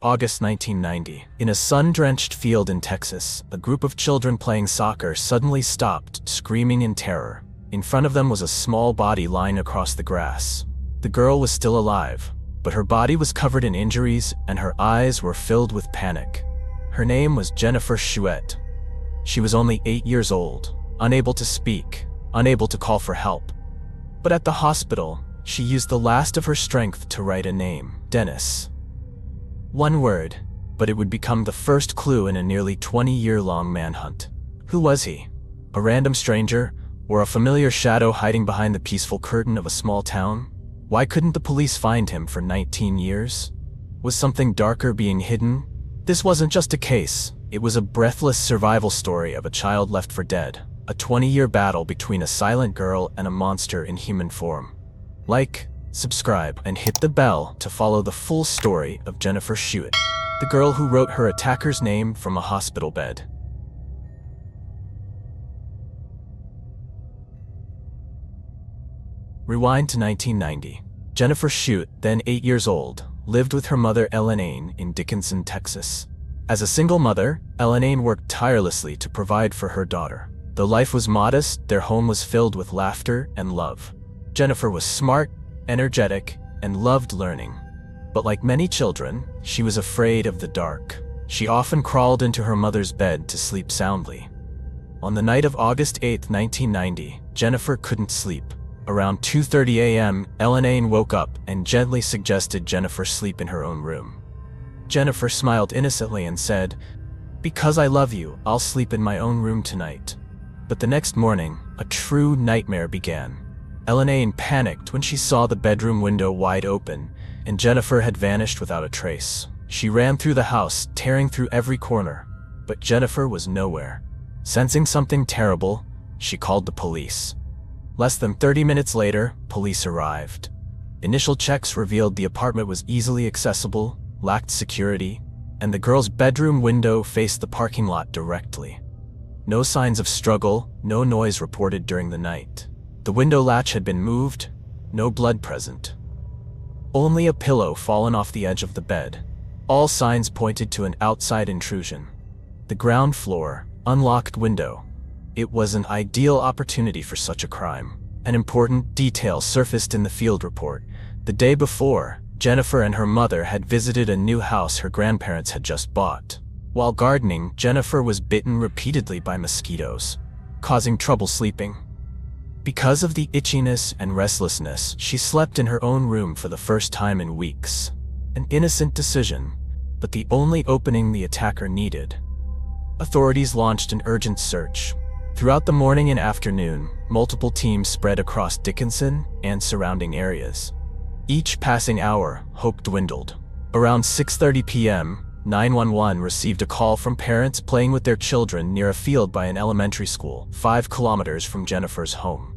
August 1990. In a sun-drenched field in Texas, a group of children playing soccer suddenly stopped, screaming in terror. In front of them was a small body lying across the grass. The girl was still alive, but her body was covered in injuries and her eyes were filled with panic. Her name was Jennifer Schuett. She was only 8 years old, unable to speak, unable to call for help. But at the hospital, she used the last of her strength to write a name: Dennis. One word, but it would become the first clue in a nearly 20-year-long manhunt. Who was he? A random stranger, or a familiar shadow hiding behind the peaceful curtain of a small town? Why couldn't the police find him for 19 years? Was something darker being hidden? This wasn't just a case, it was a breathless survival story of a child left for dead, a 20-year battle between a silent girl and a monster in human form. Like, subscribe, and hit the bell to follow the full story of Jennifer Schuett, the girl who wrote her attacker's name from a hospital bed. Rewind to 1990. Jennifer Schuett, then 8 years old, lived with her mother Elaine in Dickinson, Texas. As a single mother, Elaine worked tirelessly to provide for her daughter. Though life was modest, their home was filled with laughter and love. Jennifer was smart, energetic, and loved learning. But like many children, she was afraid of the dark. She often crawled into her mother's bed to sleep soundly. On the night of August 8, 1990, Jennifer couldn't sleep. Around 2:30 a.m., Elaine woke up and gently suggested Jennifer sleep in her own room. Jennifer smiled innocently and said, "Because I love you, I'll sleep in my own room tonight." But the next morning, a true nightmare began. Elaine panicked when she saw the bedroom window wide open, and Jennifer had vanished without a trace. She ran through the house, tearing through every corner, but Jennifer was nowhere. Sensing something terrible, she called the police. Less than 30 minutes later, police arrived. Initial checks revealed the apartment was easily accessible, lacked security, and the girl's bedroom window faced the parking lot directly. No signs of struggle, no noise reported during the night. The window latch had been moved, no blood present. Only a pillow fallen off the edge of the bed. All signs pointed to an outside intrusion. The ground floor, unlocked window. It was an ideal opportunity for such a crime. An important detail surfaced in the field report. The day before, Jennifer and her mother had visited a new house her grandparents had just bought. While gardening, Jennifer was bitten repeatedly by mosquitoes, causing trouble sleeping. Because of the itchiness and restlessness, she slept in her own room for the first time in weeks. An innocent decision, but the only opening the attacker needed. Authorities launched an urgent search. Throughout the morning and afternoon, multiple teams spread across Dickinson and surrounding areas. Each passing hour, hope dwindled. Around 6:30 p.m., 911 received a call from parents playing with their children near a field by an elementary school, 5 kilometers from Jennifer's home.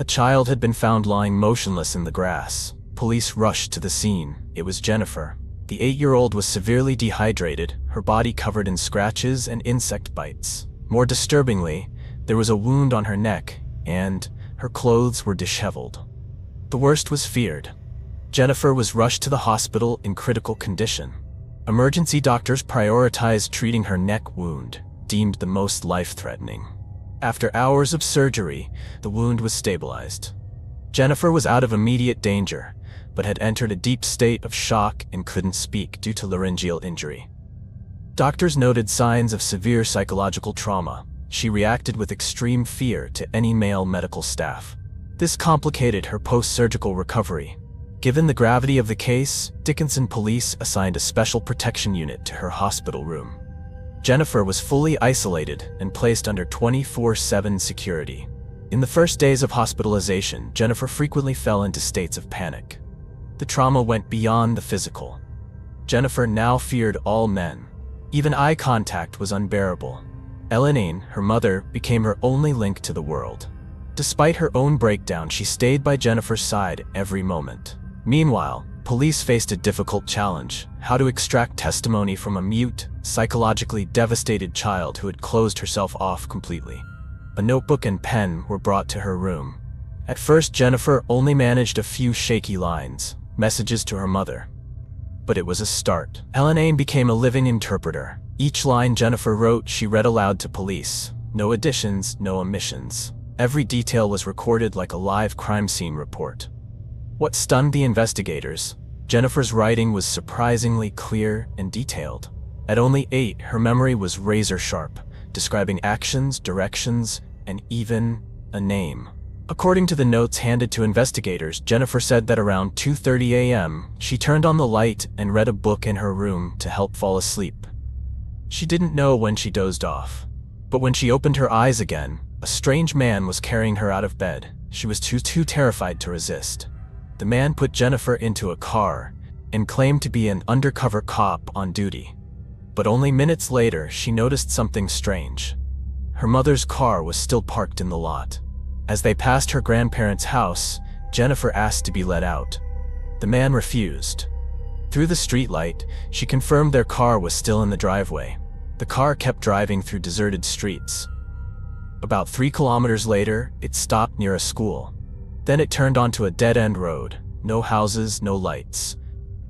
A child had been found lying motionless in the grass. Police rushed to the scene. It was Jennifer. The 8-year-old was severely dehydrated, her body covered in scratches and insect bites. More disturbingly, there was a wound on her neck, and her clothes were disheveled. The worst was feared. Jennifer was rushed to the hospital in critical condition. Emergency doctors prioritized treating her neck wound, deemed the most life-threatening. After hours of surgery, the wound was stabilized. Jennifer was out of immediate danger, but had entered a deep state of shock and couldn't speak due to laryngeal injury. Doctors noted signs of severe psychological trauma. She reacted with extreme fear to any male medical staff. This complicated her post-surgical recovery. Given the gravity of the case, Dickinson police assigned a special protection unit to her hospital room. Jennifer was fully isolated and placed under 24/7 security. In the first days of hospitalization, Jennifer frequently fell into states of panic. The trauma went beyond the physical. Jennifer now feared all men. Even eye contact was unbearable. Elaine, her mother, became her only link to the world. Despite her own breakdown, she stayed by Jennifer's side every moment. Meanwhile, police faced a difficult challenge: how to extract testimony from a mute, psychologically devastated child who had closed herself off completely. A notebook and pen were brought to her room. At first, Jennifer only managed a few shaky lines, messages to her mother. But it was a start. Ellen became a living interpreter. Each line Jennifer wrote, she read aloud to police. No additions, no omissions. Every detail was recorded like a live crime scene report. What stunned the investigators, Jennifer's writing was surprisingly clear and detailed. At only 8, her memory was razor sharp, describing actions, directions, and even a name. According to the notes handed to investigators, Jennifer said that around 2:30 a.m., she turned on the light and read a book in her room to help fall asleep. She didn't know when she dozed off. But when she opened her eyes again, a strange man was carrying her out of bed. She was too terrified to resist. The man put Jennifer into a car and claimed to be an undercover cop on duty. But only minutes later, she noticed something strange. Her mother's car was still parked in the lot. As they passed her grandparents' house, Jennifer asked to be let out. The man refused. Through the streetlight, she confirmed their car was still in the driveway. The car kept driving through deserted streets. About 3 kilometers later, it stopped near a school. Then it turned onto a dead-end road. No houses, no lights.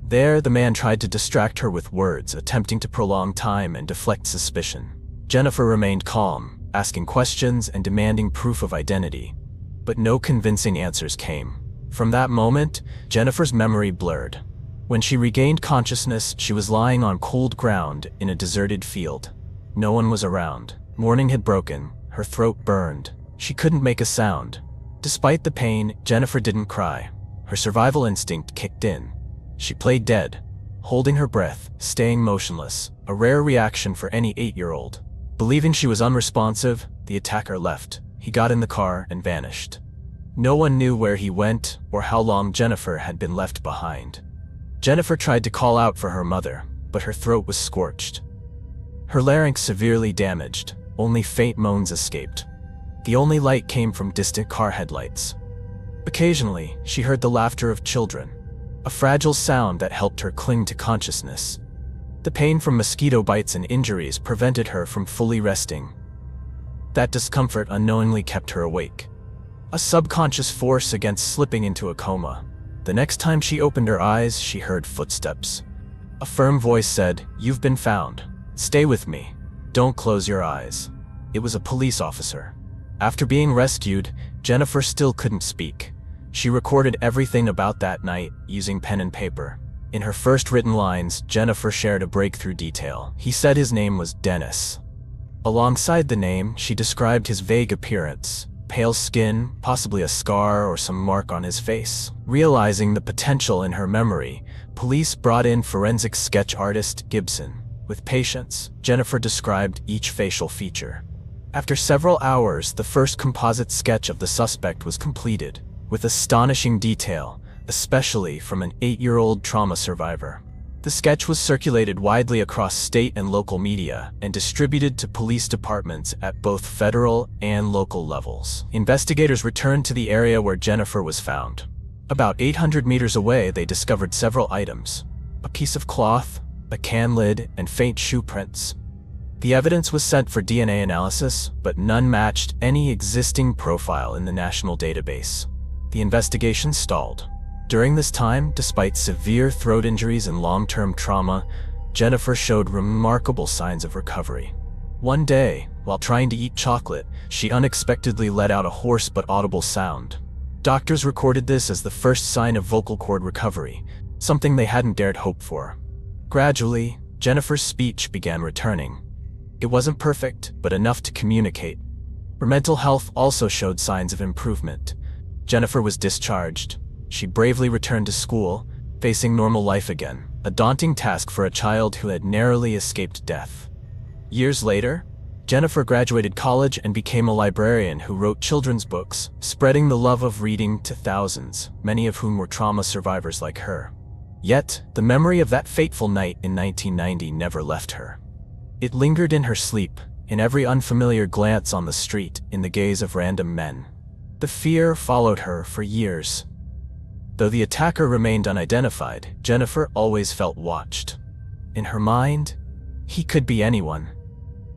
There, the man tried to distract her with words, attempting to prolong time and deflect suspicion. Jennifer remained calm, asking questions and demanding proof of identity. But no convincing answers came. From that moment, Jennifer's memory blurred. When she regained consciousness, she was lying on cold ground in a deserted field. No one was around. Morning had broken. Her throat burned. She couldn't make a sound. Despite the pain, Jennifer didn't cry. Her survival instinct kicked in. She played dead, holding her breath, staying motionless, a rare reaction for any 8-year-old. Believing she was unresponsive, the attacker left. He got in the car and vanished. No one knew where he went or how long Jennifer had been left behind. Jennifer tried to call out for her mother, but her throat was scorched. Her larynx severely damaged, only faint moans escaped. The only light came from distant car headlights. Occasionally, she heard the laughter of children, a fragile sound that helped her cling to consciousness. The pain from mosquito bites and injuries prevented her from fully resting. That discomfort unknowingly kept her awake, a subconscious force against slipping into a coma. The next time she opened her eyes, she heard footsteps. A firm voice said, "You've been found. Stay with me. Don't close your eyes." It was a police officer. After being rescued, Jennifer still couldn't speak. She recorded everything about that night using pen and paper. In her first written lines, Jennifer shared a breakthrough detail. He said his name was Dennis. Alongside the name, she described his vague appearance. Pale skin, possibly a scar or some mark on his face. Realizing the potential in her memory, police brought in forensic sketch artist Gibson. With patience, Jennifer described each facial feature. After several hours, the first composite sketch of the suspect was completed, with astonishing detail, especially from an 8-year-old trauma survivor. The sketch was circulated widely across state and local media and distributed to police departments at both federal and local levels. Investigators returned to the area where Jennifer was found. About 800 meters away, they discovered several items: a piece of cloth, a can lid, and faint shoe prints. The evidence was sent for DNA analysis, but none matched any existing profile in the national database. The investigation stalled. During this time, despite severe throat injuries and long-term trauma, Jennifer showed remarkable signs of recovery. One day, while trying to eat chocolate, she unexpectedly let out a hoarse but audible sound. Doctors recorded this as the first sign of vocal cord recovery, something they hadn't dared hope for. Gradually, Jennifer's speech began returning. It wasn't perfect, but enough to communicate. Her mental health also showed signs of improvement. Jennifer was discharged. She bravely returned to school, facing normal life again, a daunting task for a child who had narrowly escaped death. Years later, Jennifer graduated college and became a librarian who wrote children's books, spreading the love of reading to thousands, many of whom were trauma survivors like her. Yet, the memory of that fateful night in 1990 never left her. It lingered in her sleep, in every unfamiliar glance on the street, in the gaze of random men. The fear followed her for years. Though the attacker remained unidentified, Jennifer always felt watched. In her mind, he could be anyone.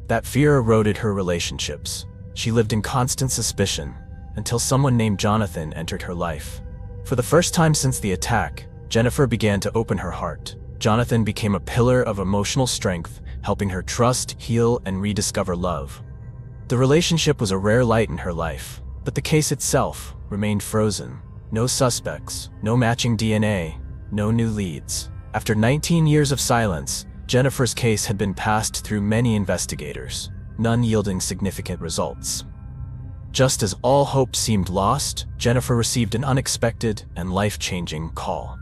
That fear eroded her relationships. She lived in constant suspicion, until someone named Jonathan entered her life. For the first time since the attack, Jennifer began to open her heart. Jonathan became a pillar of emotional strength, helping her trust, heal, and rediscover love. The relationship was a rare light in her life, but the case itself remained frozen. No suspects, no matching DNA, no new leads. After 19 years of silence, Jennifer's case had been passed through many investigators, none yielding significant results. Just as all hope seemed lost, Jennifer received an unexpected and life-changing call.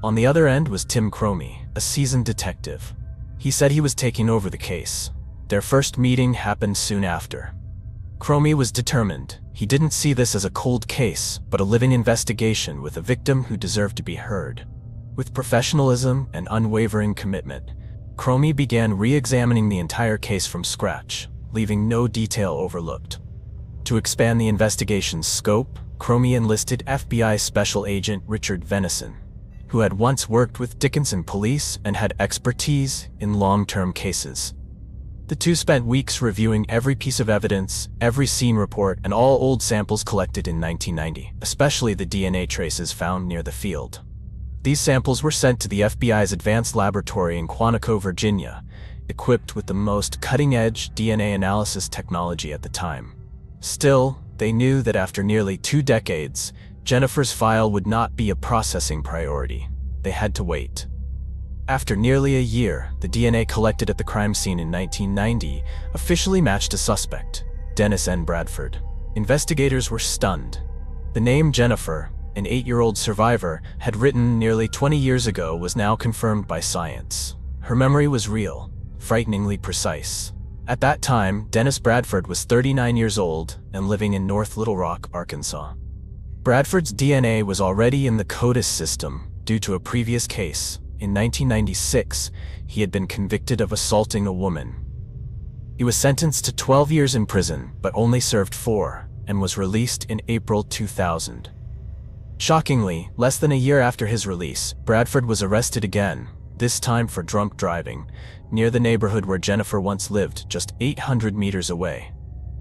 On the other end was Tim Cromie, a seasoned detective. He said he was taking over the case. Their first meeting happened soon after. Cromie was determined. He didn't see this as a cold case, but a living investigation with a victim who deserved to be heard. With professionalism and unwavering commitment, Cromie began re-examining the entire case from scratch, leaving no detail overlooked. To expand the investigation's scope, Cromie enlisted FBI Special Agent Richard Venison, who had once worked with Dickinson police and had expertise in long-term cases. The two spent weeks reviewing every piece of evidence, every scene report, and all old samples collected in 1990, especially the DNA traces found near the field. These samples were sent to the FBI's advanced laboratory in Quantico, Virginia, equipped with the most cutting-edge DNA analysis technology at the time. Still, they knew that after nearly 2 decades, Jennifer's file would not be a processing priority. They had to wait. After nearly a year, the DNA collected at the crime scene in 1990 officially matched a suspect, Dennis N. Bradford. Investigators were stunned. The name Jennifer, an 8-year-old survivor, had written nearly 20 years ago was now confirmed by science. Her memory was real, frighteningly precise. At that time, Dennis Bradford was 39 years old and living in North Little Rock, Arkansas. Bradford's DNA was already in the CODIS system due to a previous case. In 1996, he had been convicted of assaulting a woman. He was sentenced to 12 years in prison, but only served 4, and was released in April 2000. Shockingly, less than a year after his release, Bradford was arrested again, this time for drunk driving, near the neighborhood where Jennifer once lived, just 800 meters away.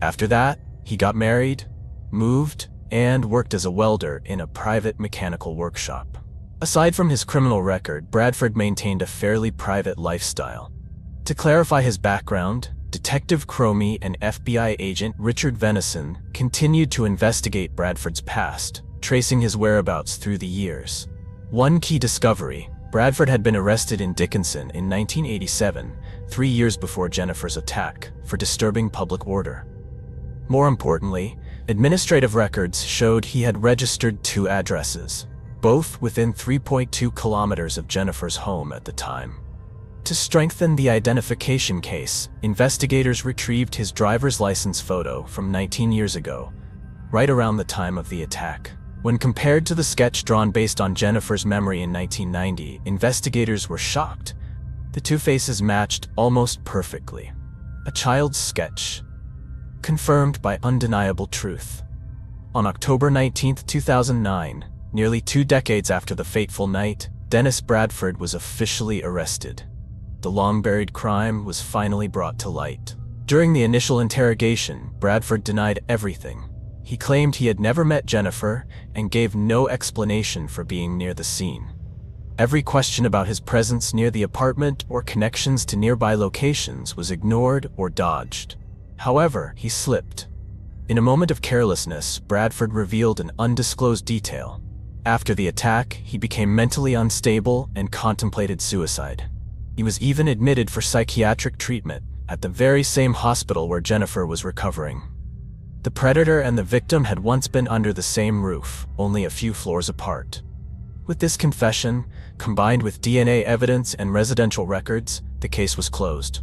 After that, he got married, moved, and worked as a welder in a private mechanical workshop. Aside from his criminal record, Bradford maintained a fairly private lifestyle. To clarify his background, Detective Cromie and FBI agent Richard Venison continued to investigate Bradford's past, tracing his whereabouts through the years. One key discovery: Bradford had been arrested in Dickinson in 1987, 3 years before Jennifer's attack, for disturbing public order. More importantly, administrative records showed he had registered 2 addresses, both within 3.2 kilometers of Jennifer's home at the time. To strengthen the identification case, investigators retrieved his driver's license photo from 19 years ago, right around the time of the attack. When compared to the sketch drawn based on Jennifer's memory in 1990, investigators were shocked. The 2 faces matched almost perfectly. A child's sketch, confirmed by undeniable truth. On October 19, 2009, nearly 2 decades after the fateful night, Dennis Bradford was officially arrested. The long-buried crime was finally brought to light. During the initial interrogation, Bradford denied everything. He claimed he had never met Jennifer and gave no explanation for being near the scene. Every question about his presence near the apartment or connections to nearby locations was ignored or dodged. However, he slipped. In a moment of carelessness, Bradford revealed an undisclosed detail. After the attack, he became mentally unstable and contemplated suicide. He was even admitted for psychiatric treatment at the very same hospital where Jennifer was recovering. The predator and the victim had once been under the same roof, only a few floors apart. With this confession, combined with DNA evidence and residential records, the case was closed.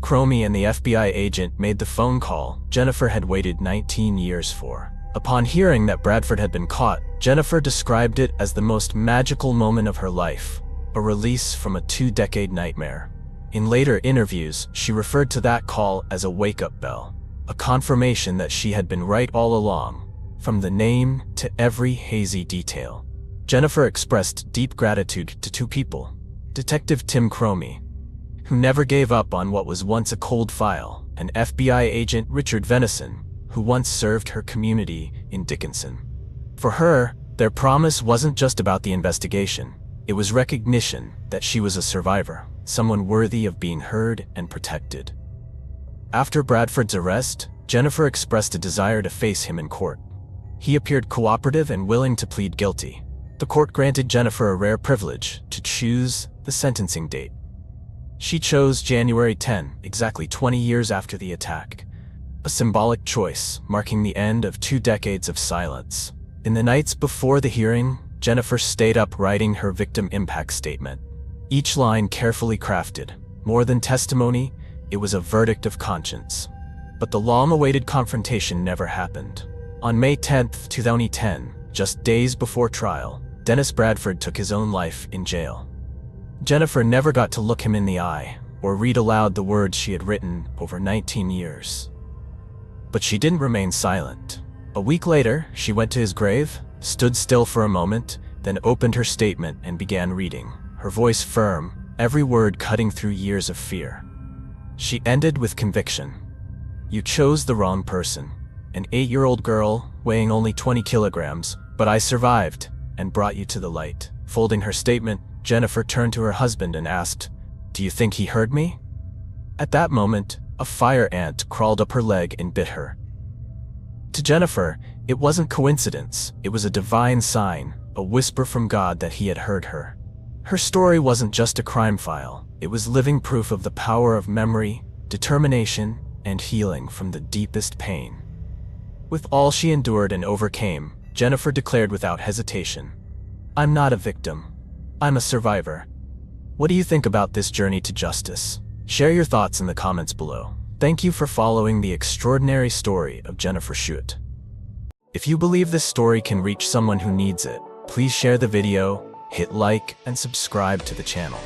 Cromie and the FBI agent made the phone call Jennifer had waited 19 years for. Upon hearing that Bradford had been caught, Jennifer described it as the most magical moment of her life, a release from a 2-decade nightmare. In later interviews, she referred to that call as a wake-up bell, a confirmation that she had been right all along, from the name to every hazy detail. Jennifer expressed deep gratitude to 2 people: Detective Tim Cromie, who never gave up on what was once a cold file, and FBI agent Richard Venison, who once served her community in Dickinson. For her, their promise wasn't just about the investigation. It was recognition that she was a survivor, someone worthy of being heard and protected. After Bradford's arrest, Jennifer expressed a desire to face him in court. He appeared cooperative and willing to plead guilty. The court granted Jennifer a rare privilege to choose the sentencing date. She chose January 10, exactly 20 years after the attack. A symbolic choice, marking the end of 2 decades of silence. In the nights before the hearing, Jennifer stayed up writing her victim impact statement. Each line carefully crafted. More than testimony, it was a verdict of conscience. But the long-awaited confrontation never happened. On May 10, 2010, just days before trial, Dennis Bradford took his own life in jail. Jennifer never got to look him in the eye or read aloud the words she had written over 19 years. But she didn't remain silent. A week later, she went to his grave, stood still for a moment, then opened her statement and began reading, her voice firm, every word cutting through years of fear. She ended with conviction. "You chose the wrong person. An 8-year-old girl, weighing only 20 kilograms, but I survived and brought you to the light." Folding her statement, Jennifer turned to her husband and asked, "Do you think he heard me?" At that moment, a fire ant crawled up her leg and bit her. To Jennifer, it wasn't coincidence, it was a divine sign, a whisper from God that he had heard her. Her story wasn't just a crime file, it was living proof of the power of memory, determination, and healing from the deepest pain. With all she endured and overcame, Jennifer declared without hesitation, "I'm not a victim. I'm a survivor." What do you think about this journey to justice? Share your thoughts in the comments below. Thank you for following the extraordinary story of Jennifer Schuett. If you believe this story can reach someone who needs it, please share the video, hit like, and subscribe to the channel.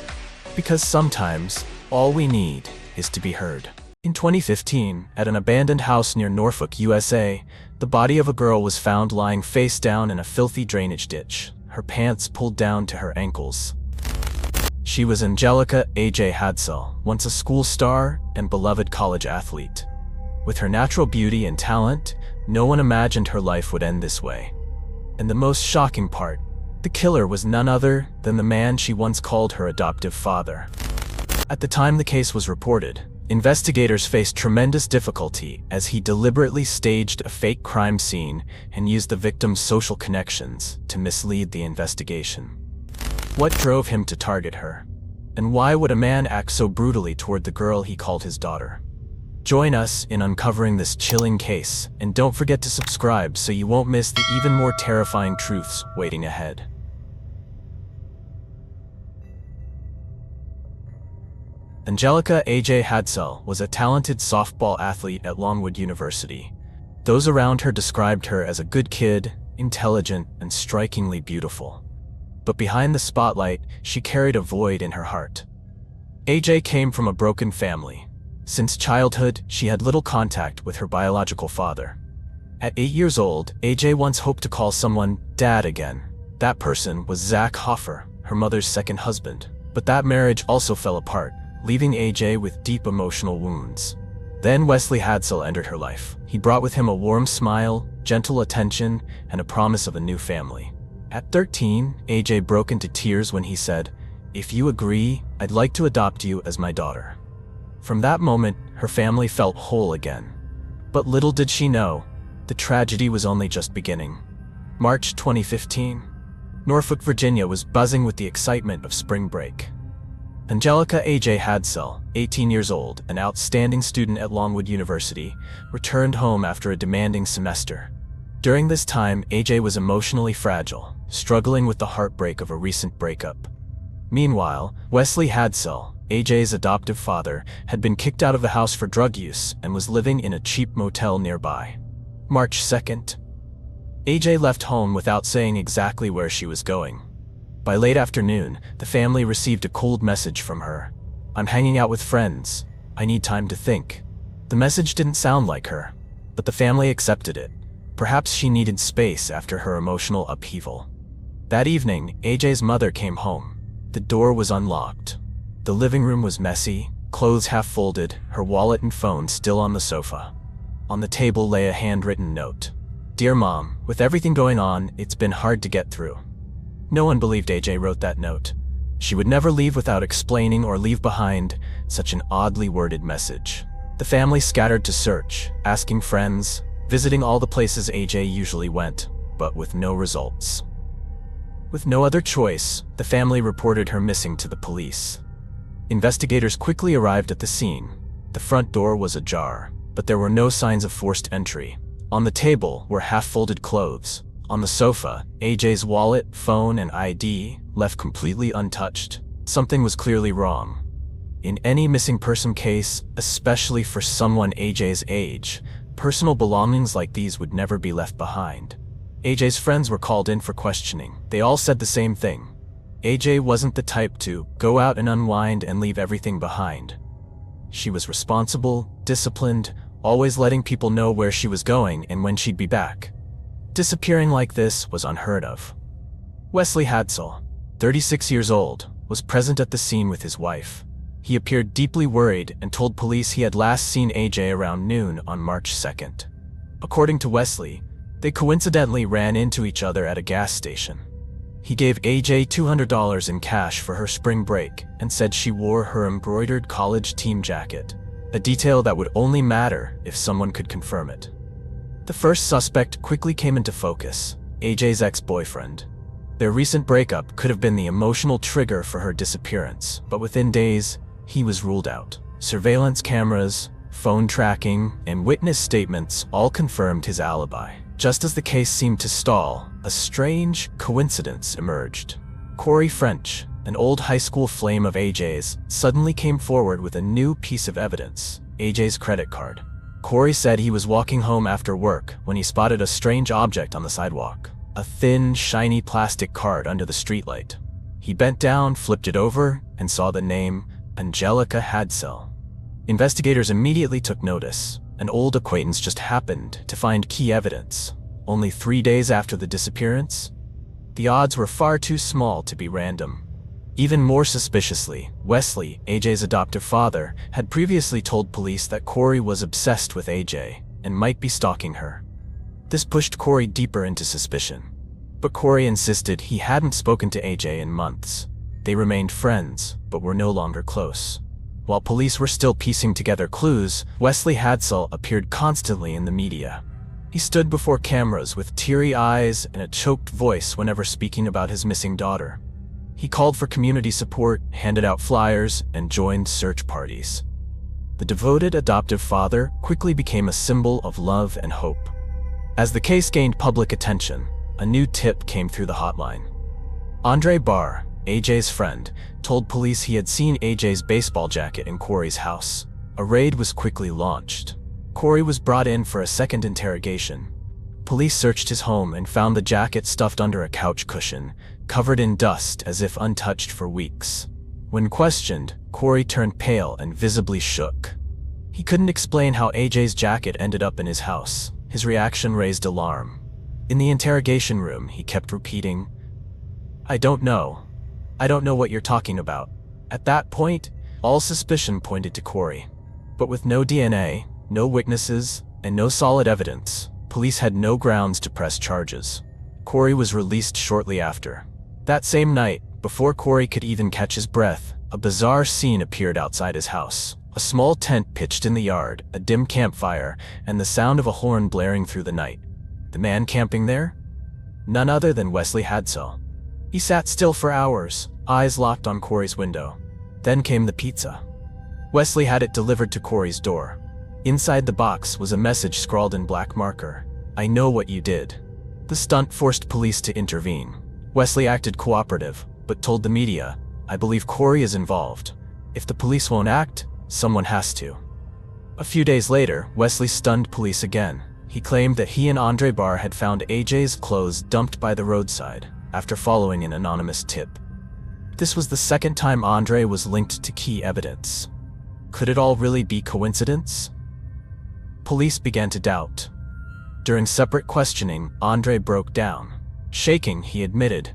Because sometimes, all we need is to be heard. In 2015, at an abandoned house near Norfolk, USA, the body of a girl was found lying face down in a filthy drainage ditch, her pants pulled down to her ankles. She was Angelica A.J. Hadsell, once a school star and beloved college athlete. With her natural beauty and talent, no one imagined her life would end this way. And the most shocking part, the killer was none other than the man she once called her adoptive father. At the time the case was reported, investigators faced tremendous difficulty as he deliberately staged a fake crime scene and used the victim's social connections to mislead the investigation. What drove him to target her? And why would a man act so brutally toward the girl he called his daughter? Join us in uncovering this chilling case, and don't forget to subscribe so you won't miss the even more terrifying truths waiting ahead. Angelica A.J. Hadsell was a talented softball athlete at Longwood University. Those around her described her as a good kid, intelligent, and strikingly beautiful. But behind the spotlight, she carried a void in her heart. AJ came from a broken family. Since childhood, she had little contact with her biological father. At 8 years old, AJ once hoped to call someone Dad again. That person was Zach Hoffer, her mother's second husband. But that marriage also fell apart, leaving AJ with deep emotional wounds. Then Wesley Hadsell entered her life. He brought with him a warm smile, gentle attention, and a promise of a new family. At 13, AJ broke into tears when he said, "If you agree, I'd like to adopt you as my daughter." From that moment, her family felt whole again. But little did she know, the tragedy was only just beginning. March 2015. Norfolk, Virginia was buzzing with the excitement of spring break. Angelica A.J. Hadsell, 18 years old, an outstanding student at Longwood University, returned home after a demanding semester. During this time, AJ was emotionally fragile, struggling with the heartbreak of a recent breakup. Meanwhile, Wesley Hadsell, AJ's adoptive father, had been kicked out of the house for drug use and was living in a cheap motel nearby. March 2nd. AJ left home without saying exactly where she was going. By late afternoon, the family received a cold message from her. "I'm hanging out with friends. I need time to think." The message didn't sound like her, but the family accepted it. Perhaps she needed space after her emotional upheaval. That evening, AJ's mother came home. The door was unlocked. The living room was messy, clothes half folded, her wallet and phone still on the sofa. On the table lay a handwritten note. "Dear Mom, with everything going on, it's been hard to get through." No one believed AJ wrote that note. She would never leave without explaining or leave behind such an oddly worded message. The family scattered to search, asking friends, visiting all the places AJ usually went, but with no results. With no other choice, the family reported her missing to the police. Investigators quickly arrived at the scene. The front door was ajar, but there were no signs of forced entry. On the table were half-folded clothes. On the sofa, AJ's wallet, phone, and ID left completely untouched. Something was clearly wrong. In any missing person case, especially for someone AJ's age, personal belongings like these would never be left behind. AJ's friends were called in for questioning. They all said the same thing. AJ wasn't the type to go out and unwind and leave everything behind. She was responsible, disciplined, always letting people know where she was going and when she'd be back. Disappearing like this was unheard of. Wesley Hadsell, 36 years old, was present at the scene with his wife. He appeared deeply worried and told police he had last seen AJ around noon on March 2nd. According to Wesley, they coincidentally ran into each other at a gas station. He gave AJ $200 in cash for her spring break and said she wore her embroidered college team jacket, a detail that would only matter if someone could confirm it. The first suspect quickly came into focus, AJ's ex-boyfriend. Their recent breakup could have been the emotional trigger for her disappearance, but within days, he was ruled out. Surveillance cameras, phone tracking, and witness statements all confirmed his alibi. Just as the case seemed to stall, a strange coincidence emerged. Corey French, an old high school flame of AJ's, suddenly came forward with a new piece of evidence, AJ's credit card. Corey said he was walking home after work when he spotted a strange object on the sidewalk, a thin, shiny plastic card under the streetlight. He bent down, flipped it over, and saw the name Angelica Hadsell. Investigators immediately took notice. An old acquaintance just happened to find key evidence. Only 3 days after the disappearance? The odds were far too small to be random. Even more suspiciously, Wesley, AJ's adoptive father, had previously told police that Corey was obsessed with AJ and might be stalking her. This pushed Corey deeper into suspicion. But Corey insisted he hadn't spoken to AJ in months. They remained friends, but were no longer close. While police were still piecing together clues, Wesley Hadsell appeared constantly in the media. He stood before cameras with teary eyes and a choked voice whenever speaking about his missing daughter. He called for community support, handed out flyers, and joined search parties. The devoted adoptive father quickly became a symbol of love and hope. As the case gained public attention, a new tip came through the hotline. Andre Barr, AJ's friend, told police he had seen AJ's baseball jacket in Corey's house. A raid was quickly launched. Corey was brought in for a second interrogation. Police searched his home and found the jacket stuffed under a couch cushion, covered in dust as if untouched for weeks. When questioned, Corey turned pale and visibly shook. He couldn't explain how AJ's jacket ended up in his house. His reaction raised alarm. In the interrogation room, he kept repeating, "I don't know. I don't know what you're talking about." At that point, all suspicion pointed to Corey. But with no DNA, no witnesses, and no solid evidence, police had no grounds to press charges. Corey was released shortly after. That same night, before Corey could even catch his breath, a bizarre scene appeared outside his house. A small tent pitched in the yard, a dim campfire, and the sound of a horn blaring through the night. The man camping there? None other than Wesley Hadsell. He sat still for hours, eyes locked on Corey's window. Then came the pizza. Wesley had it delivered to Corey's door. Inside the box was a message scrawled in black marker. "I know what you did." The stunt forced police to intervene. Wesley acted cooperative, but told the media, "I believe Corey is involved. If the police won't act, someone has to." A few days later, Wesley stunned police again. He claimed that he and Andre Barr had found AJ's clothes dumped by the roadside after following an anonymous tip. This was the second time Andre was linked to key evidence. Could it all really be coincidence? Police began to doubt. During separate questioning, Andre broke down. Shaking, he admitted,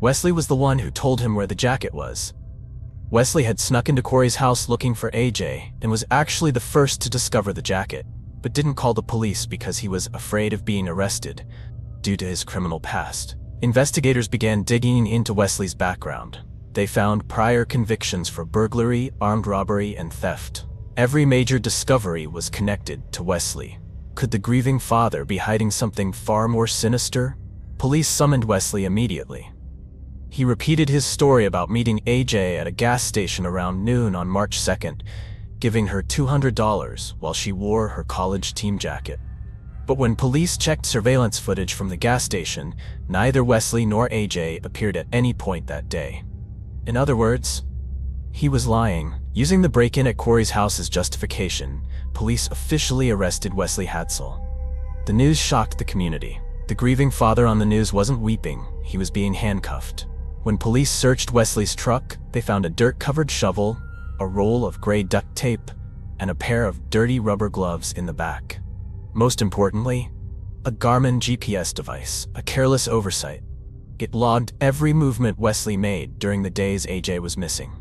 Wesley was the one who told him where the jacket was. Wesley had snuck into Corey's house looking for AJ and was actually the first to discover the jacket, but didn't call the police because he was afraid of being arrested due to his criminal past. Investigators began digging into Wesley's background. They found prior convictions for burglary, armed robbery, and theft. Every major discovery was connected to Wesley. Could the grieving father be hiding something far more sinister? Police summoned Wesley immediately. He repeated his story about meeting AJ at a gas station around noon on March 2nd, giving her $200 while she wore her college team jacket. But when police checked surveillance footage from the gas station, neither Wesley nor AJ appeared at any point that day. In other words, he was lying. Using the break-in at Corey's house as justification, police officially arrested Wesley Hadsell. The news shocked the community. The grieving father on the news wasn't weeping, he was being handcuffed. When police searched Wesley's truck, they found a dirt-covered shovel, a roll of gray duct tape, and a pair of dirty rubber gloves in the back. Most importantly, a Garmin GPS device, a careless oversight. It logged every movement Wesley made during the days AJ was missing.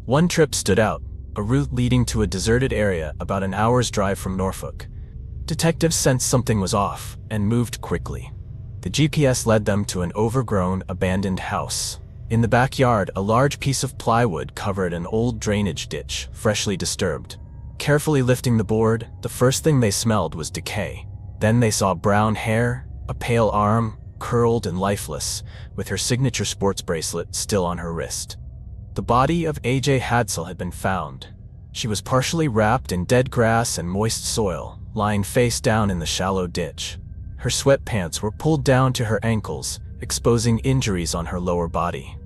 One trip stood out, a route leading to a deserted area about an hour's drive from Norfolk. Detectives sensed something was off and moved quickly. The GPS led them to an overgrown, abandoned house. In the backyard, a large piece of plywood covered an old drainage ditch, freshly disturbed. Carefully lifting the board, the first thing they smelled was decay. Then they saw brown hair, a pale arm, curled and lifeless, with her signature sports bracelet still on her wrist. The body of AJ Hadsell had been found. She was partially wrapped in dead grass and moist soil, lying face down in the shallow ditch. Her sweatpants were pulled down to her ankles, exposing injuries on her lower body.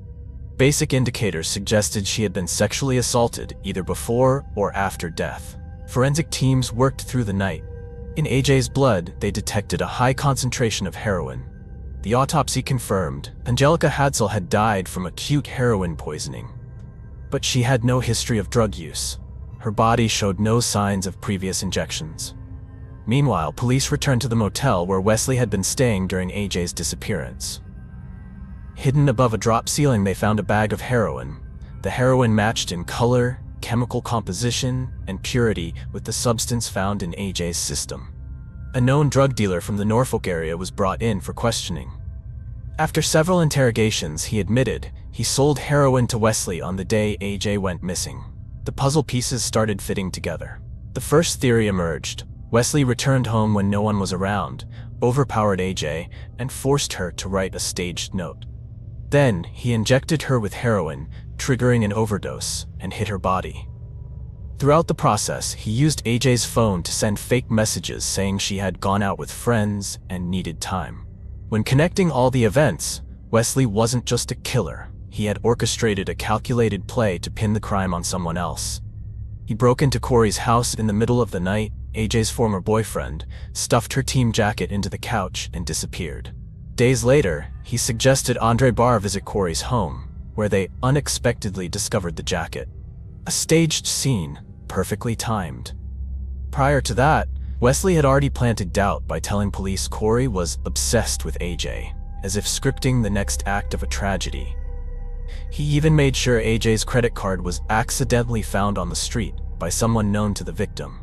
Basic indicators suggested she had been sexually assaulted either before or after death. Forensic teams worked through the night. In AJ's blood, they detected a high concentration of heroin. The autopsy confirmed Angelica Hadsell had died from acute heroin poisoning. But she had no history of drug use. Her body showed no signs of previous injections. Meanwhile, police returned to the motel where Wesley had been staying during AJ's disappearance. Hidden above a drop ceiling, they found a bag of heroin. The heroin matched in color, chemical composition, and purity with the substance found in AJ's system. A known drug dealer from the Norfolk area was brought in for questioning. After several interrogations, he admitted he sold heroin to Wesley on the day AJ went missing. The puzzle pieces started fitting together. The first theory emerged. Wesley returned home when no one was around, overpowered AJ, and forced her to write a staged note. Then, he injected her with heroin, triggering an overdose, and hit her body. Throughout the process, he used AJ's phone to send fake messages saying she had gone out with friends and needed time. When connecting all the events, Wesley wasn't just a killer. He had orchestrated a calculated play to pin the crime on someone else. He broke into Corey's house in the middle of the night, AJ's former boyfriend, stuffed her team jacket into the couch, and disappeared. Days later, he suggested Andre Barr visit Corey's home, where they unexpectedly discovered the jacket. A staged scene, perfectly timed. Prior to that, Wesley had already planted doubt by telling police Corey was obsessed with AJ, as if scripting the next act of a tragedy. He even made sure AJ's credit card was accidentally found on the street by someone known to the victim.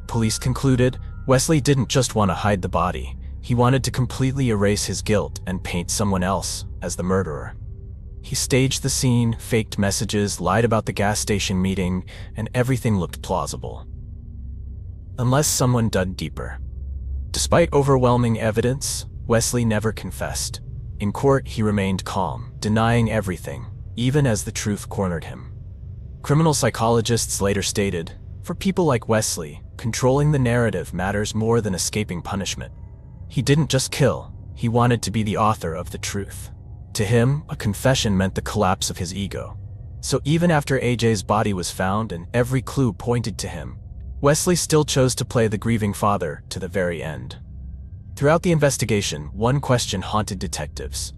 Police concluded Wesley didn't just want to hide the body, he wanted to completely erase his guilt and paint someone else as the murderer. He staged the scene, faked messages, lied about the gas station meeting, and everything looked plausible. Unless someone dug deeper. Despite overwhelming evidence, Wesley never confessed. In court, he remained calm, denying everything, even as the truth cornered him. Criminal psychologists later stated, for people like Wesley, controlling the narrative matters more than escaping punishment. He didn't just kill, he wanted to be the author of the truth. To him, a confession meant the collapse of his ego. So even after AJ's body was found and every clue pointed to him, Wesley still chose to play the grieving father to the very end. Throughout the investigation, one question haunted detectives.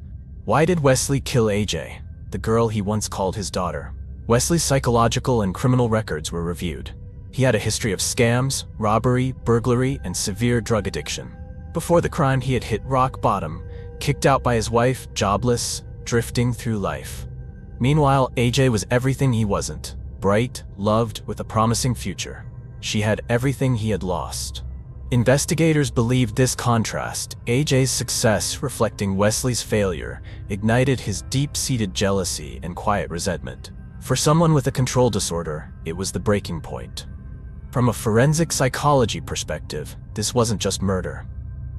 Why did Wesley kill AJ, the girl he once called his daughter? Wesley's psychological and criminal records were reviewed. He had a history of scams, robbery, burglary, and severe drug addiction. Before the crime, he had hit rock bottom, kicked out by his wife, jobless, drifting through life. Meanwhile, AJ was everything he wasn't. Bright, loved, with a promising future. She had everything he had lost. Investigators believed this contrast, AJ's success reflecting Wesley's failure, ignited his deep-seated jealousy and quiet resentment. For someone with a control disorder, it was the breaking point. From a forensic psychology perspective, this wasn't just murder.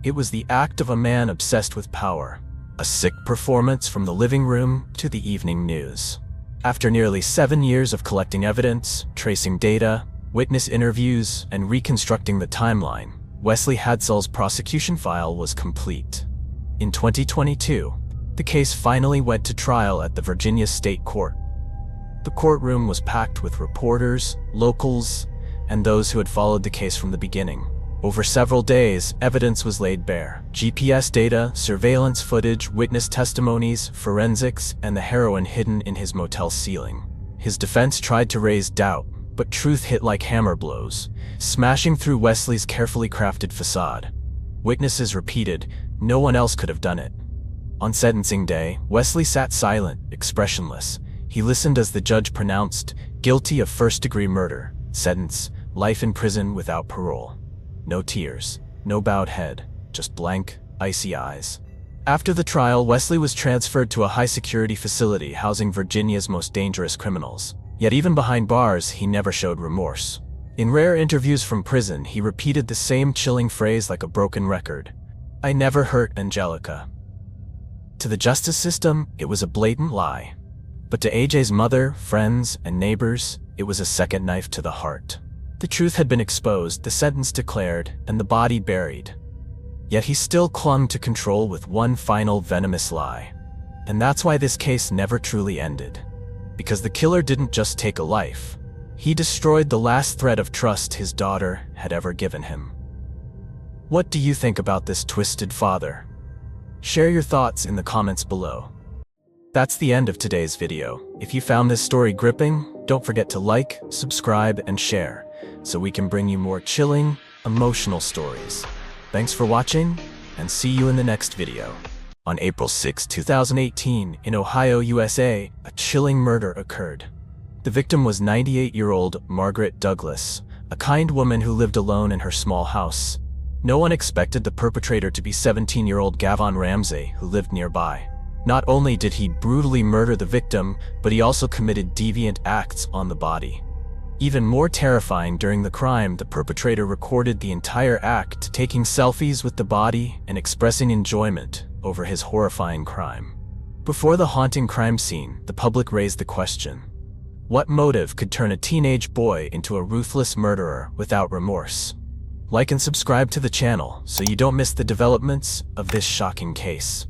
It was the act of a man obsessed with power, a sick performance from the living room to the evening news. After nearly 7 years of collecting evidence, tracing data, witness interviews, and reconstructing the timeline, Wesley Hadsell's prosecution file was complete. In 2022, the case finally went to trial at the Virginia State Court. The courtroom was packed with reporters, locals, and those who had followed the case from the beginning. Over several days, evidence was laid bare. GPS data, surveillance footage, witness testimonies, forensics, and the heroin hidden in his motel ceiling. His defense tried to raise doubt, but truth hit like hammer blows, smashing through Wesley's carefully crafted facade. Witnesses repeated, no one else could have done it. On sentencing day, Wesley sat silent, expressionless. He listened as the judge pronounced, guilty of first-degree murder, sentence, life in prison without parole. No tears, no bowed head, just blank, icy eyes. After the trial, Wesley was transferred to a high-security facility housing Virginia's most dangerous criminals. Yet even behind bars, he never showed remorse. In rare interviews from prison, he repeated the same chilling phrase like a broken record. I never hurt Angelica. To the justice system, it was a blatant lie. But to AJ's mother, friends, and neighbors, it was a second knife to the heart. The truth had been exposed, the sentence declared, and the body buried. Yet he still clung to control with one final venomous lie. And that's why this case never truly ended. Because the killer didn't just take a life. He destroyed the last thread of trust his daughter had ever given him. What do you think about this twisted father? Share your thoughts in the comments below. That's the end of today's video. If you found this story gripping, don't forget to like, subscribe, and share, so we can bring you more chilling, emotional stories. Thanks for watching, and see you in the next video. On April 6, 2018, in Ohio, USA, a chilling murder occurred. The victim was 98-year-old Margaret Douglas, a kind woman who lived alone in her small house. No one expected the perpetrator to be 17-year-old Gavon Ramsay, who lived nearby. Not only did he brutally murder the victim, but he also committed deviant acts on the body. Even more terrifying, during the crime, the perpetrator recorded the entire act, taking selfies with the body and expressing enjoyment over his horrifying crime. Before the haunting crime scene, the public raised the question: what motive could turn a teenage boy into a ruthless murderer without remorse? Like and subscribe to the channel so you don't miss the developments of this shocking case.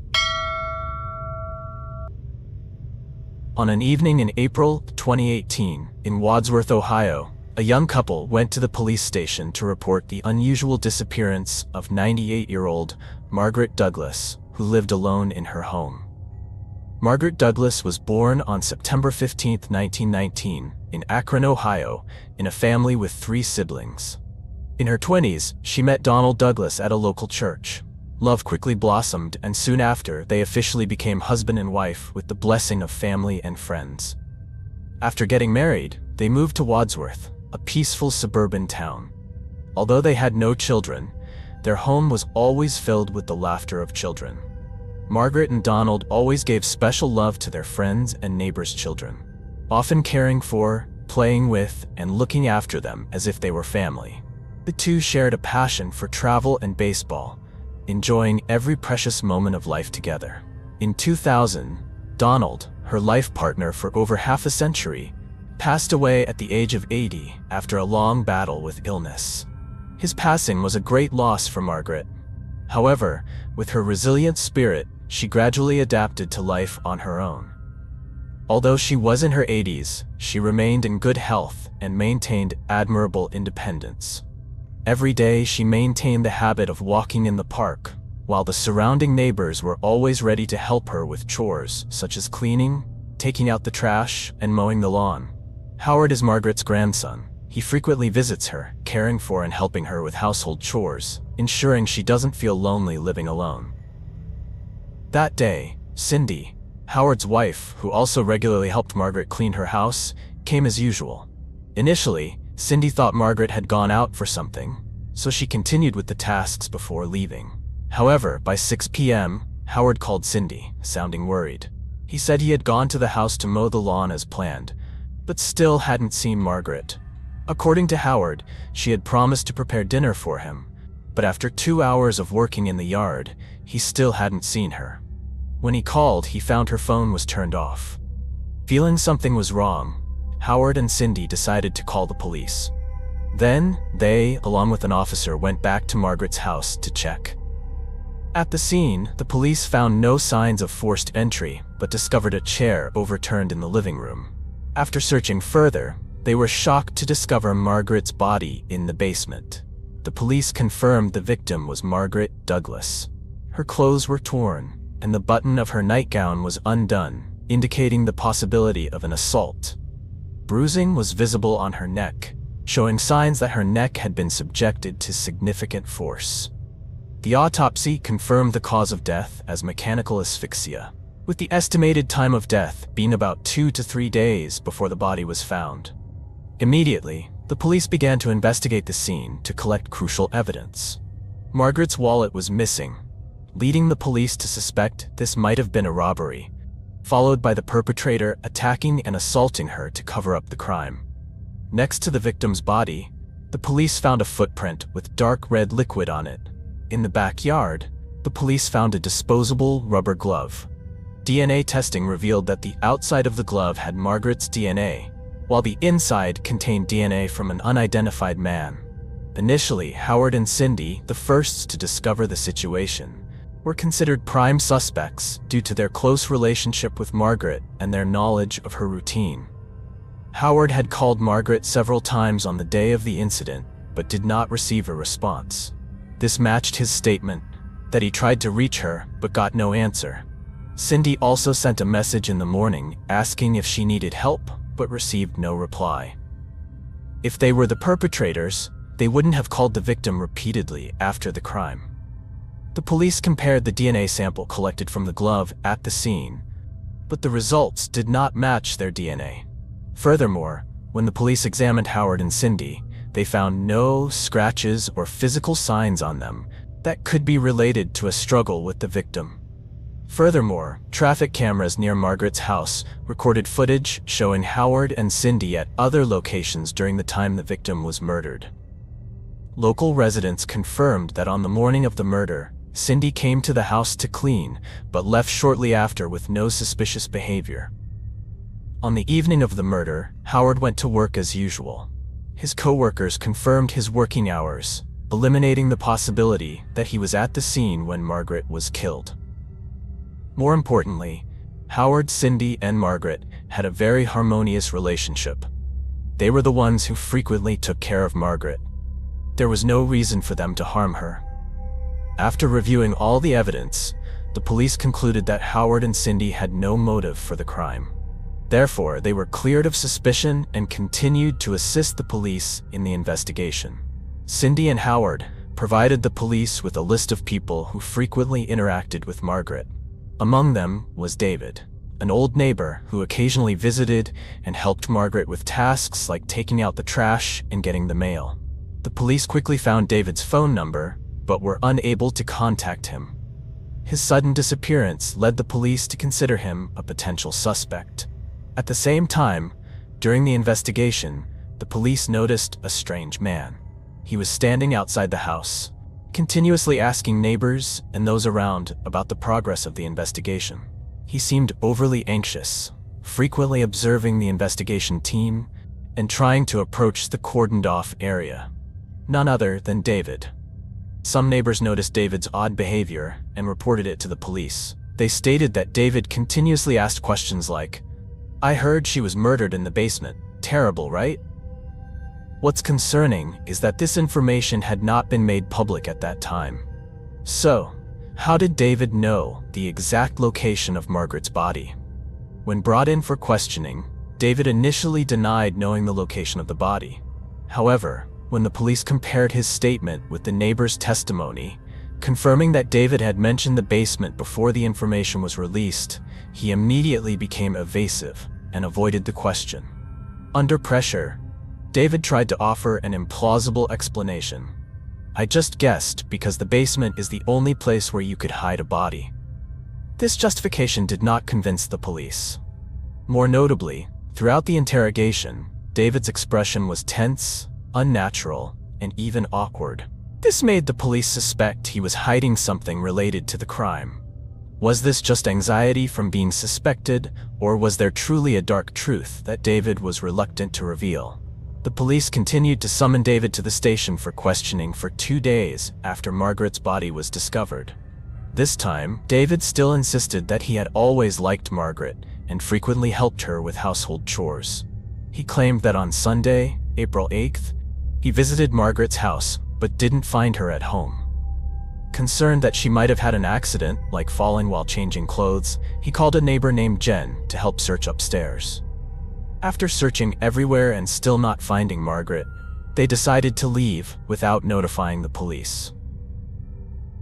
On an evening in April 2018, in Wadsworth, Ohio, a young couple went to the police station to report the unusual disappearance of 98-year-old Margaret Douglas, who lived alone in her home. Margaret Douglas was born on September 15, 1919, in Akron, Ohio, in a family with 3 siblings. In her 20s, she met Donald Douglas at a local church. Love quickly blossomed, and soon after, they officially became husband and wife with the blessing of family and friends. After getting married, they moved to Wadsworth, a peaceful suburban town. Although they had no children, their home was always filled with the laughter of children. Margaret and Donald always gave special love to their friends and neighbors' children, often caring for, playing with, and looking after them as if they were family. The two shared a passion for travel and baseball, enjoying every precious moment of life together. In 2000, Donald, her life partner for over half a century, passed away at the age of 80 after a long battle with illness. His passing was a great loss for Margaret. However, with her resilient spirit, she gradually adapted to life on her own. Although she was in her 80s, she remained in good health and maintained admirable independence. Every day she maintained the habit of walking in the park, while the surrounding neighbors were always ready to help her with chores such as cleaning, taking out the trash, and mowing the lawn. Howard is Margaret's grandson. He frequently visits her, caring for and helping her with household chores, ensuring she doesn't feel lonely living alone. That day, Cindy, Howard's wife, who also regularly helped Margaret clean her house, came as usual. Initially, Cindy thought Margaret had gone out for something, so she continued with the tasks before leaving. However, by 6 p.m., Howard called Cindy, sounding worried. He said he had gone to the house to mow the lawn as planned, but still hadn't seen Margaret. According to Howard, she had promised to prepare dinner for him, but after 2 hours of working in the yard, he still hadn't seen her. When he called, he found her phone was turned off. Feeling something was wrong, Howard and Cindy decided to call the police. Then, they, along with an officer, went back to Margaret's house to check. At the scene, the police found no signs of forced entry, but discovered a chair overturned in the living room. After searching further, they were shocked to discover Margaret's body in the basement. The police confirmed the victim was Margaret Douglas. Her clothes were torn, and the button of her nightgown was undone, indicating the possibility of an assault. Bruising was visible on her neck, showing signs that her neck had been subjected to significant force. The autopsy confirmed the cause of death as mechanical asphyxia, with the estimated time of death being about 2 to 3 days before the body was found. Immediately, the police began to investigate the scene to collect crucial evidence. Margaret's wallet was missing, leading the police to suspect this might have been a robbery, followed by the perpetrator attacking and assaulting her to cover up the crime. Next to the victim's body, the police found a footprint with dark red liquid on it. In the backyard, the police found a disposable rubber glove. DNA testing revealed that the outside of the glove had Margaret's DNA, while the inside contained DNA from an unidentified man. Initially, Howard and Cindy, the firsts to discover the situation, were considered prime suspects due to their close relationship with Margaret and their knowledge of her routine. Howard had called Margaret several times on the day of the incident, but did not receive a response. This matched his statement that he tried to reach her but got no answer. Cindy also sent a message in the morning asking if she needed help, but received no reply. If they were the perpetrators, they wouldn't have called the victim repeatedly after the crime. The police compared the DNA sample collected from the glove at the scene, but the results did not match their DNA. Furthermore, when the police examined Howard and Cindy, they found no scratches or physical signs on them that could be related to a struggle with the victim. Furthermore, traffic cameras near Margaret's house recorded footage showing Howard and Cindy at other locations during the time the victim was murdered. Local residents confirmed that on the morning of the murder, Cindy came to the house to clean, but left shortly after with no suspicious behavior. On the evening of the murder, Howard went to work as usual. His co-workers confirmed his working hours, eliminating the possibility that he was at the scene when Margaret was killed. More importantly, Howard, Cindy, and Margaret had a very harmonious relationship. They were the ones who frequently took care of Margaret. There was no reason for them to harm her. After reviewing all the evidence, the police concluded that Howard and Cindy had no motive for the crime. Therefore, they were cleared of suspicion and continued to assist the police in the investigation. Cindy and Howard provided the police with a list of people who frequently interacted with Margaret. Among them was David, an old neighbor who occasionally visited and helped Margaret with tasks like taking out the trash and getting the mail. The police quickly found David's phone number, but were unable to contact him. His sudden disappearance led the police to consider him a potential suspect. At the same time, during the investigation, the police noticed a strange man. He was standing outside the house, continuously asking neighbors and those around about the progress of the investigation. He seemed overly anxious, frequently observing the investigation team and trying to approach the cordoned-off area. None other than David. Some neighbors noticed David's odd behavior and reported it to the police. They stated that David continuously asked questions like, "I heard she was murdered in the basement. Terrible, right?" What's concerning is that this information had not been made public at that time. So, how did David know the exact location of Margaret's body? When brought in for questioning, David initially denied knowing the location of the body. However, when the police compared his statement with the neighbor's testimony, confirming that David had mentioned the basement before the information was released, he immediately became evasive and avoided the question. Under pressure, David tried to offer an implausible explanation. I just guessed because the basement is the only place where you could hide a body. This justification did not convince the police. More notably, throughout the interrogation, David's expression was tense, unnatural, and even awkward. This made the police suspect he was hiding something related to the crime. Was this just anxiety from being suspected, or was there truly a dark truth that David was reluctant to reveal? The police continued to summon David to the station for questioning for 2 days after Margaret's body was discovered. This time, David still insisted that he had always liked Margaret and frequently helped her with household chores. He claimed that on Sunday, April 8th, he visited Margaret's house but didn't find her at home. Concerned that she might have had an accident, like falling while changing clothes, he called a neighbor named Jen to help search upstairs. After searching everywhere and still not finding Margaret, they decided to leave without notifying the police.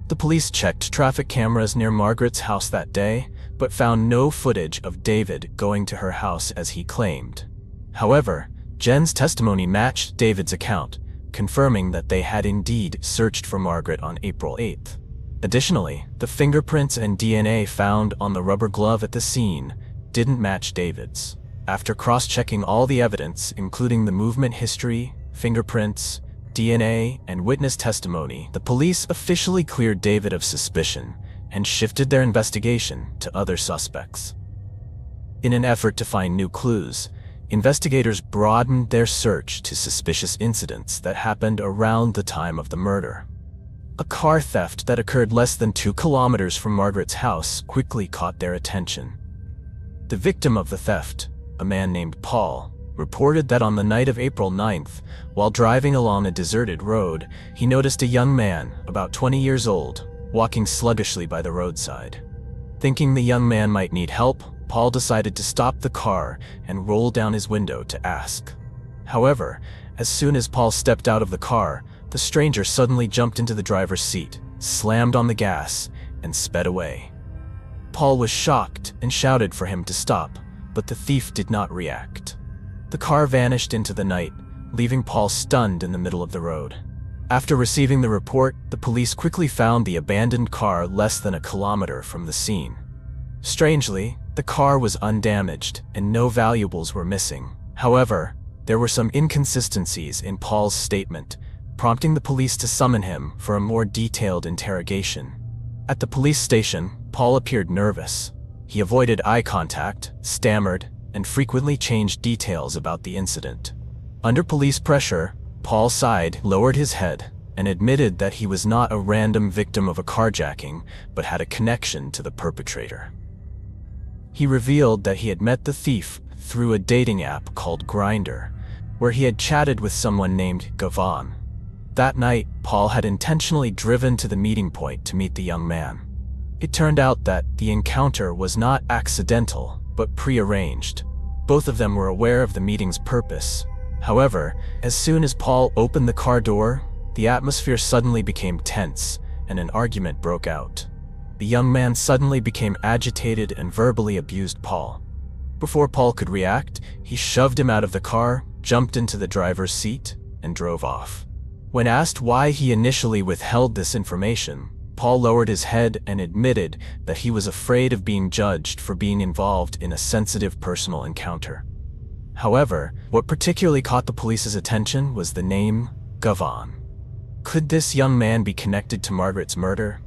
The police checked traffic cameras near Margaret's house that day, but found no footage of David going to her house as he claimed. However, Jen's testimony matched David's account, confirming that they had indeed searched for Margaret on April 8th. Additionally, the fingerprints and DNA found on the rubber glove at the scene didn't match David's. After cross-checking all the evidence, including the movement history, fingerprints, DNA, and witness testimony, the police officially cleared David of suspicion and shifted their investigation to other suspects. In an effort to find new clues, investigators broadened their search to suspicious incidents that happened around the time of the murder. A car theft that occurred less than 2 kilometers from Margaret's house quickly caught their attention. The victim of the theft, a man named Paul, reported that on the night of April 9th, while driving along a deserted road, he noticed a young man, about 20 years old, walking sluggishly by the roadside. Thinking the young man might need help, Paul decided to stop the car and roll down his window to ask. However, as soon as Paul stepped out of the car, the stranger suddenly jumped into the driver's seat, slammed on the gas, and sped away. Paul was shocked and shouted for him to stop, but the thief did not react. The car vanished into the night, leaving Paul stunned in the middle of the road. After receiving the report, the police quickly found the abandoned car less than a kilometer from the scene. Strangely, the car was undamaged and no valuables were missing. However, there were some inconsistencies in Paul's statement, prompting the police to summon him for a more detailed interrogation. At the police station, Paul appeared nervous. He avoided eye contact, stammered, and frequently changed details about the incident. Under police pressure, Paul sighed, lowered his head, and admitted that he was not a random victim of a carjacking, but had a connection to the perpetrator. He revealed that he had met the thief through a dating app called Grindr, where he had chatted with someone named Gavon. That night, Paul had intentionally driven to the meeting point to meet the young man. It turned out that the encounter was not accidental, but prearranged. Both of them were aware of the meeting's purpose. However, as soon as Paul opened the car door, the atmosphere suddenly became tense, and an argument broke out. The young man suddenly became agitated and verbally abused Paul. Before Paul could react, he shoved him out of the car, jumped into the driver's seat, and drove off. When asked why he initially withheld this information, Paul lowered his head and admitted that he was afraid of being judged for being involved in a sensitive personal encounter. However, what particularly caught the police's attention was the name Gavon. Could this young man be connected to Margaret's murder?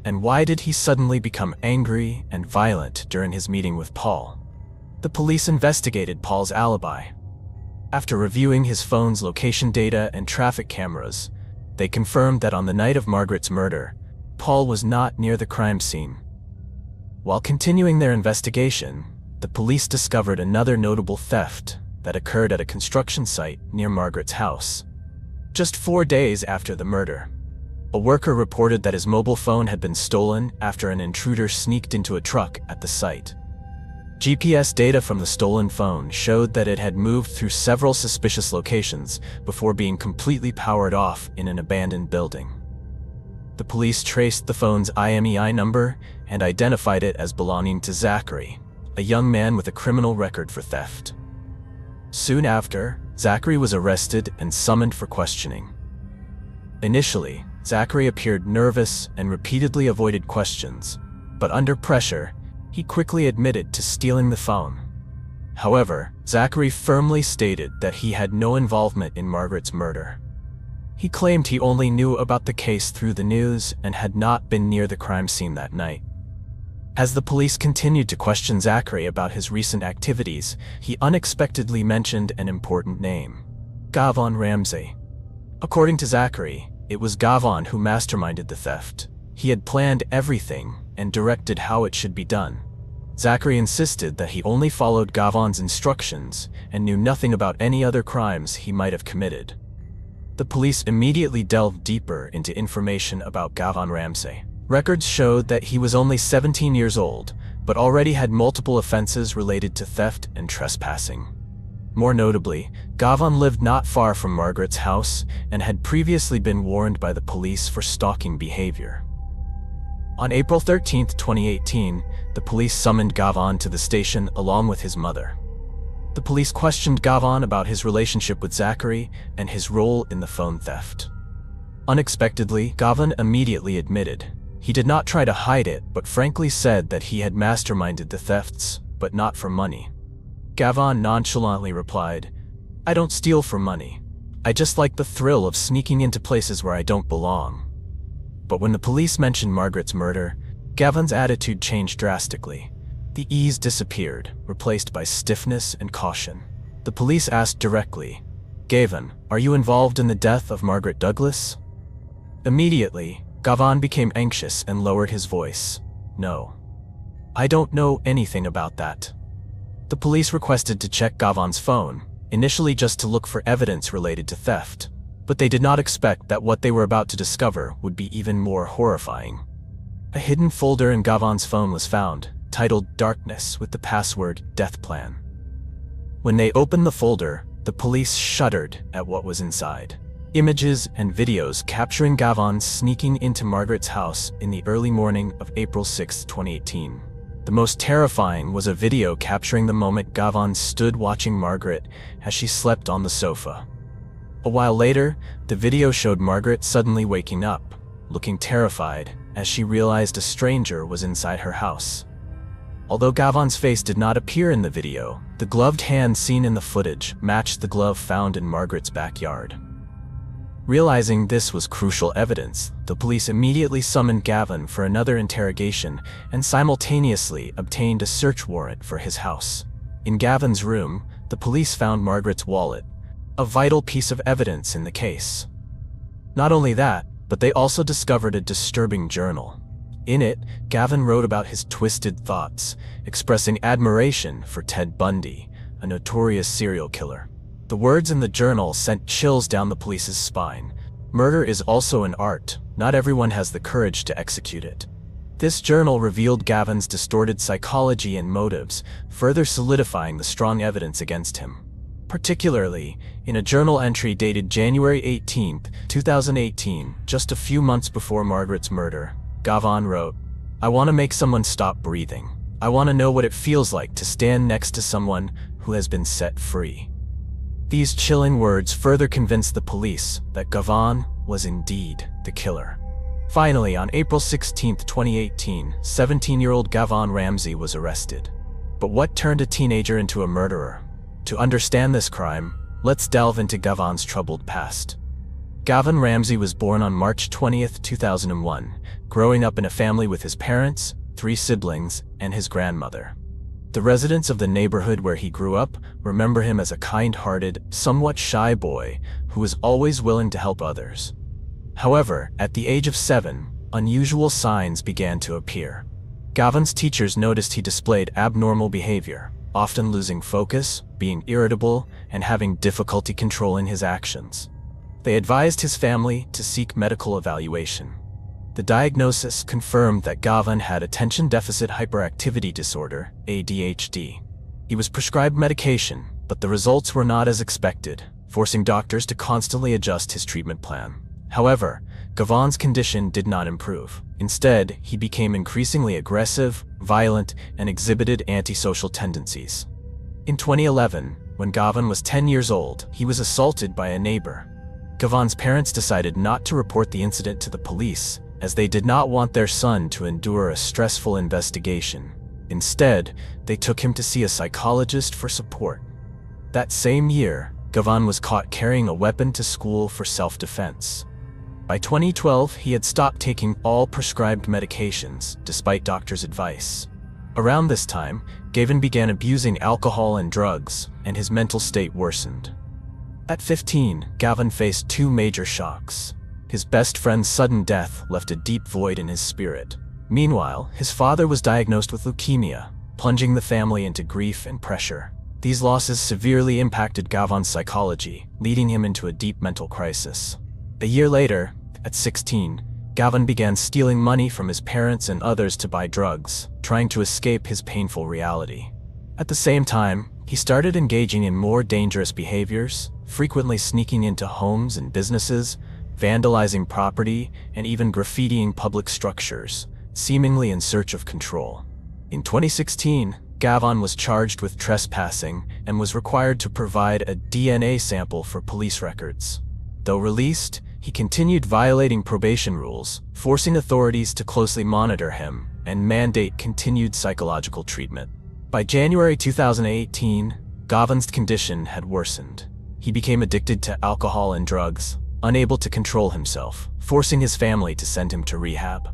And why did he suddenly become angry and violent during his meeting with Paul? The police investigated Paul's alibi. After reviewing his phone's location data and traffic cameras, they confirmed that on the night of Margaret's murder, Paul was not near the crime scene. While continuing their investigation, the police discovered another notable theft that occurred at a construction site near Margaret's house. Just 4 days after the murder, a worker reported that his mobile phone had been stolen after an intruder sneaked into a truck at the site. GPS data from the stolen phone showed that it had moved through several suspicious locations before being completely powered off in an abandoned building. The police traced the phone's IMEI number and identified it as belonging to Zachary, a young man with a criminal record for theft. Soon after, Zachary was arrested and summoned for questioning. Initially, Zachary appeared nervous and repeatedly avoided questions, but under pressure, he quickly admitted to stealing the phone. However, Zachary firmly stated that he had no involvement in Margaret's murder. He claimed he only knew about the case through the news and had not been near the crime scene that night. As the police continued to question Zachary about his recent activities, he unexpectedly mentioned an important name: Gavon Ramsay. According to Zachary, it was Gavon who masterminded the theft. He had planned everything and directed how it should be done. Zachary insisted that he only followed Gavon's instructions and knew nothing about any other crimes he might have committed. The police immediately delved deeper into information about Gavon Ramsay. Records showed that he was only 17 years old, but already had multiple offenses related to theft and trespassing. More notably, Gavon lived not far from Margaret's house and had previously been warned by the police for stalking behavior. On April 13, 2018, the police summoned Gavon to the station along with his mother. The police questioned Gavon about his relationship with Zachary and his role in the phone theft. Unexpectedly, Gavon immediately admitted. He did not try to hide it, but frankly said that he had masterminded the thefts, but not for money. Gavon nonchalantly replied, "I don't steal for money. I just like the thrill of sneaking into places where I don't belong." But when the police mentioned Margaret's murder, Gavon's attitude changed drastically. The ease disappeared, replaced by stiffness and caution. The police asked directly, "Gavon, are you involved in the death of Margaret Douglas?" Immediately, Gavon became anxious and lowered his voice. "No. I don't know anything about that." The police requested to check Gavon's phone, initially just to look for evidence related to theft, but they did not expect that what they were about to discover would be even more horrifying. A hidden folder in Gavon's phone was found, titled Darkness with the password Death Plan. When they opened the folder, the police shuddered at what was inside. Images and videos capturing Gavon sneaking into Margaret's house in the early morning of April 6, 2018. The most terrifying was a video capturing the moment Gavon stood watching Margaret as she slept on the sofa. A while later, the video showed Margaret suddenly waking up, looking terrified as she realized a stranger was inside her house. Although Gavon's face did not appear in the video, the gloved hand seen in the footage matched the glove found in Margaret's backyard. Realizing this was crucial evidence, the police immediately summoned Gavon for another interrogation and simultaneously obtained a search warrant for his house. In Gavon's room, the police found Margaret's wallet, a vital piece of evidence in the case. Not only that, but they also discovered a disturbing journal. In it, Gavon wrote about his twisted thoughts, expressing admiration for Ted Bundy, a notorious serial killer. The words in the journal sent chills down the police's spine. Murder is also an art. Not everyone has the courage to execute it. This journal revealed Gavon's distorted psychology and motives, further solidifying the strong evidence against him. Particularly, in a journal entry dated January 18, 2018, just a few months before Margaret's murder, Gavon wrote, "I want to make someone stop breathing. I want to know what it feels like to stand next to someone who has been set free." These chilling words further convinced the police that Gavon was indeed the killer. Finally, on April 16, 2018, 17-year-old Gavon Ramsay was arrested. But what turned a teenager into a murderer? To understand this crime, let's delve into Gavon's troubled past. Gavon Ramsay was born on March 20, 2001, growing up in a family with his parents, 3 siblings, and his grandmother. The residents of the neighborhood where he grew up remember him as a kind-hearted, somewhat shy boy who was always willing to help others. However, at the age of 7, unusual signs began to appear. Gavon's teachers noticed he displayed abnormal behavior, often losing focus, being irritable, and having difficulty controlling his actions. They advised his family to seek medical evaluation. The diagnosis confirmed that Gavon had attention deficit hyperactivity disorder, ADHD. He was prescribed medication, but the results were not as expected, forcing doctors to constantly adjust his treatment plan. However, Gavon's condition did not improve. Instead, he became increasingly aggressive, violent, and exhibited antisocial tendencies. In 2011, when Gavon was 10 years old, he was assaulted by a neighbor. Gavon's parents decided not to report the incident to the police, as they did not want their son to endure a stressful investigation. Instead, they took him to see a psychologist for support. That same year, Gavon was caught carrying a weapon to school for self-defense. By 2012, he had stopped taking all prescribed medications, despite doctors' advice. Around this time, Gavon began abusing alcohol and drugs, and his mental state worsened. At 15, Gavon faced two major shocks. His best friend's sudden death left a deep void in his spirit. Meanwhile, his father was diagnosed with leukemia, plunging the family into grief and pressure. These losses severely impacted Gavon's psychology, leading him into a deep mental crisis. A year later, at 16, Gavon began stealing money from his parents and others to buy drugs, trying to escape his painful reality. At the same time, he started engaging in more dangerous behaviors, frequently sneaking into homes and businesses, vandalizing property, and even graffitiing public structures, seemingly in search of control. In 2016, Gavon was charged with trespassing and was required to provide a DNA sample for police records. Though released, he continued violating probation rules, forcing authorities to closely monitor him and mandate continued psychological treatment. By January 2018, Gavon's condition had worsened. He became addicted to alcohol and drugs, unable to control himself, forcing his family to send him to rehab.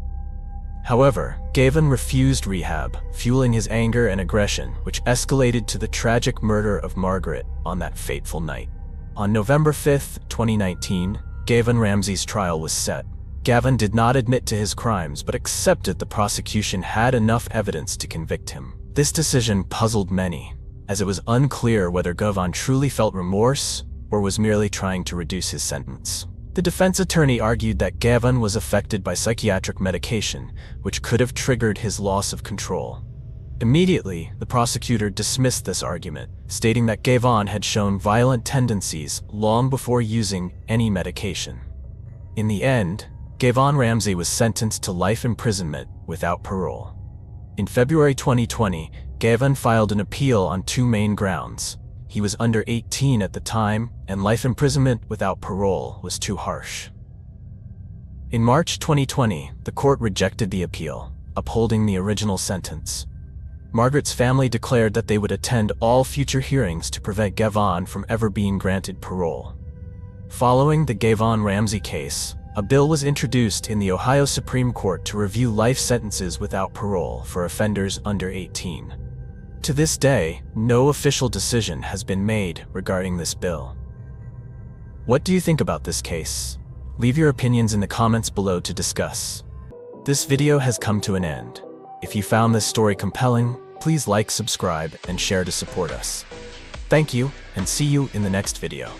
However, Gavon refused rehab, fueling his anger and aggression, which escalated to the tragic murder of Margaret on that fateful night. On November 5, 2019, Gavon Ramsay's trial was set. Gavon did not admit to his crimes but accepted the prosecution had enough evidence to convict him. This decision puzzled many, as it was unclear whether Gavon truly felt remorse or was merely trying to reduce his sentence. The defense attorney argued that Gavon was affected by psychiatric medication, which could have triggered his loss of control. Immediately, the prosecutor dismissed this argument, stating that Gavon had shown violent tendencies long before using any medication. In the end, Gavon Ramsay was sentenced to life imprisonment without parole. In February 2020, Gavon filed an appeal on two main grounds. He was under 18 at the time, and life imprisonment without parole was too harsh. In March 2020, the court rejected the appeal, upholding the original sentence. Margaret's family declared that they would attend all future hearings to prevent Gavon from ever being granted parole. Following the Gavon Ramsay case, a bill was introduced in the Ohio Supreme Court to review life sentences without parole for offenders under 18. To this day, no official decision has been made regarding this bill. What do you think about this case? Leave your opinions in the comments below to discuss. This video has come to an end. If you found this story compelling, please like, subscribe, and share to support us. Thank you, and see you in the next video.